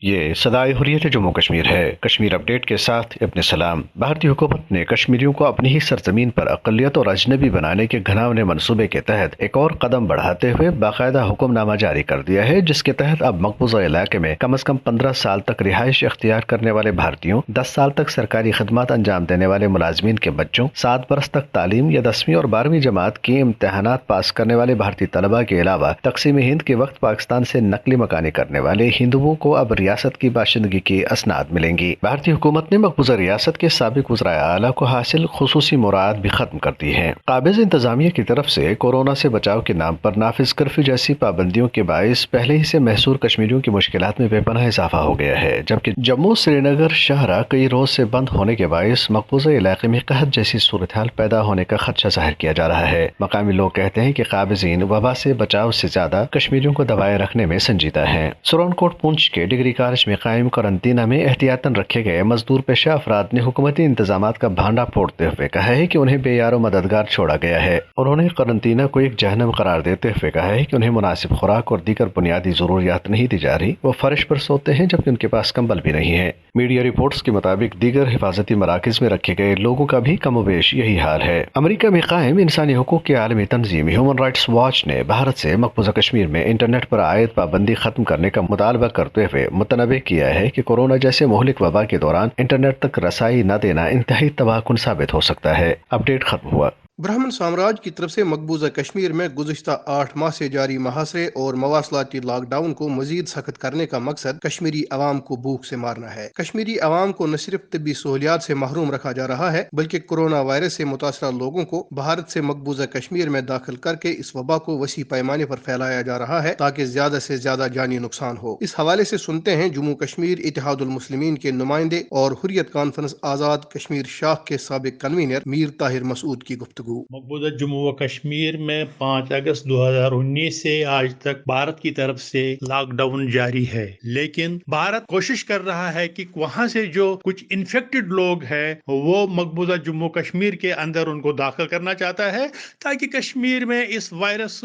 یہ سدائے حریت جموں کشمیر ہے۔ کشمیر اپڈیٹ کے ساتھ اپنے سلام۔ بھارتی حکومت نے کشمیریوں کو اپنی ہی سرزمین پر اقلیت اور اجنبی بنانے کے گھناؤنے منصوبے کے تحت ایک اور قدم بڑھاتے ہوئے باقاعدہ حکم نامہ جاری کر دیا ہے، جس کے تحت اب مقبوضہ علاقے میں کم از کم 15 سال تک رہائش اختیار کرنے والے بھارتیوں، 10 سال تک سرکاری خدمات انجام دینے والے ملازمین کے بچوں، 7 برس تک تعلیم یا 10ویں اور 12ویں جماعت کے امتحانات پاس کرنے والے بھارتی طلباء کے علاوہ تقسیم ہند کے وقت پاکستان سے نقل مکانی کرنے والے ہندوؤں کو اب ریاست کی باشندگی کی اسناد ملیں گی۔ بھارتی حکومت نے مقبوضہ ریاست کے سابق وزرائے اعلیٰ کو حاصل خصوصی مراعات بھی ختم کر دی ہیں۔ قابض انتظامیہ کی طرف سے کورونا سے بچاؤ کے نام پر نافذ کرفیو جیسی پابندیوں کے باعث پہلے ہی سے محصور کشمیریوں کی مشکلات میں بے پناہ اضافہ ہو گیا ہے، جبکہ جموں سری نگر شاہراہ کئی روز سے بند ہونے کے باعث مقبوضہ علاقے میں قحط جیسی صورتحال پیدا ہونے کا خدشہ ظاہر کیا جا رہا ہے۔ مقامی لوگ کہتے ہیں کہ قابضین وبا سے بچاؤ سے زیادہ کشمیریوں کو دبائے رکھنے میں سنجیدہ ہیں۔ سرون کوٹ پونچھ کے ڈگری کالج میں قائم قرنطینہ میں احتیاطاً رکھے گئے مزدور پیشہ افراد نے حکومتی انتظامات کا بھانڈا پھوڑتے ہوئے کہا ہے کہ انہیں بے یار و مددگار چھوڑا گیا ہے۔ انہوں نے قرنطینہ کو ایک جہنم قرار دیتے ہوئے کہا ہے کہ انہیں مناسب خوراک اور دیگر بنیادی ضروریات نہیں دی جا رہی، وہ فرش پر سوتے ہیں جبکہ ان کے پاس کمبل بھی نہیں ہے۔ میڈیا رپورٹس کے مطابق دیگر حفاظتی مراکز میں رکھے گئے لوگوں کا بھی کم و بیش یہی حال ہے۔ امریکہ میں قائم انسانی حقوق کی عالمی تنظیم ہیومن رائٹس واچ نے بھارت سے مقبوضہ کشمیر میں انٹرنیٹ پر عائد پابندی ختم کرنے کا مطالبہ کرتے ہوئے متنبہ کیا ہے کہ کورونا جیسے مہلک وبا کے دوران انٹرنیٹ تک رسائی نہ دینا انتہائی تباہ کن ثابت ہو سکتا ہے۔ اپڈیٹ ختم ہوا۔ برہمن سامراج کی طرف سے مقبوضہ کشمیر میں گزشتہ 8 ماہ سے جاری محاصرے اور مواصلاتی لاک ڈاؤن کو مزید سخت کرنے کا مقصد کشمیری عوام کو بھوک سے مارنا ہے۔ کشمیری عوام کو نہ صرف طبی سہولیات سے محروم رکھا جا رہا ہے بلکہ کورونا وائرس سے متاثرہ لوگوں کو بھارت سے مقبوضہ کشمیر میں داخل کر کے اس وبا کو وسیع پیمانے پر پھیلایا جا رہا ہے تاکہ زیادہ سے زیادہ جانی نقصان ہو۔ اس حوالے سے سنتے ہیں جموں کشمیر اتحاد المسلمین کے نمائندے اور حریت کانفرنس آزاد کشمیر شاخ کے سابق کنوینر میر طاہر مسعود کی گفتگو۔ مقبوضہ جموں و کشمیر میں 5 اگست 2019 سے آج تک بھارت کی طرف سے لاک ڈاؤن جاری ہے، لیکن بھارت کوشش کر رہا ہے کہ وہاں سے جو کچھ انفیکٹڈ لوگ ہیں وہ مقبوضہ جموں کشمیر کے اندر ان کو داخل کرنا چاہتا ہے تاکہ کشمیر میں اس وائرس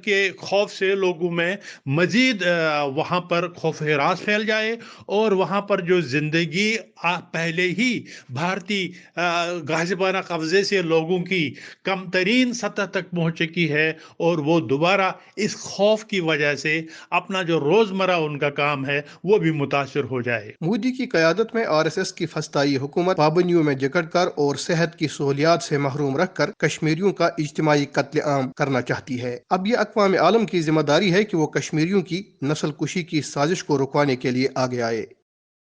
کے خوف سے لوگوں میں مزید وہاں پر خوف ہراس پھیل جائے اور وہاں پر جو زندگی پہلے ہی بھارتی غازبانہ قبضے سے لوگوں کی کم ترین سطح تک پہنچ چکی ہے اور وہ دوبارہ اس خوف کی وجہ سے اپنا جو روزمرہ ان کا کام ہے وہ بھی متاثر ہو جائے۔ مودی کی قیادت میں RSS کی فسطائی حکومت پابندیوں میں جکڑ کر اور صحت کی سہولیات سے محروم رکھ کر کشمیریوں کا اجتماعی قتل عام کرنا چاہتی ہے۔ اب یہ اقوام عالم کی ذمہ داری ہے کہ وہ کشمیریوں کی نسل کشی کی سازش کو رکوانے کے لیے آگے آئے۔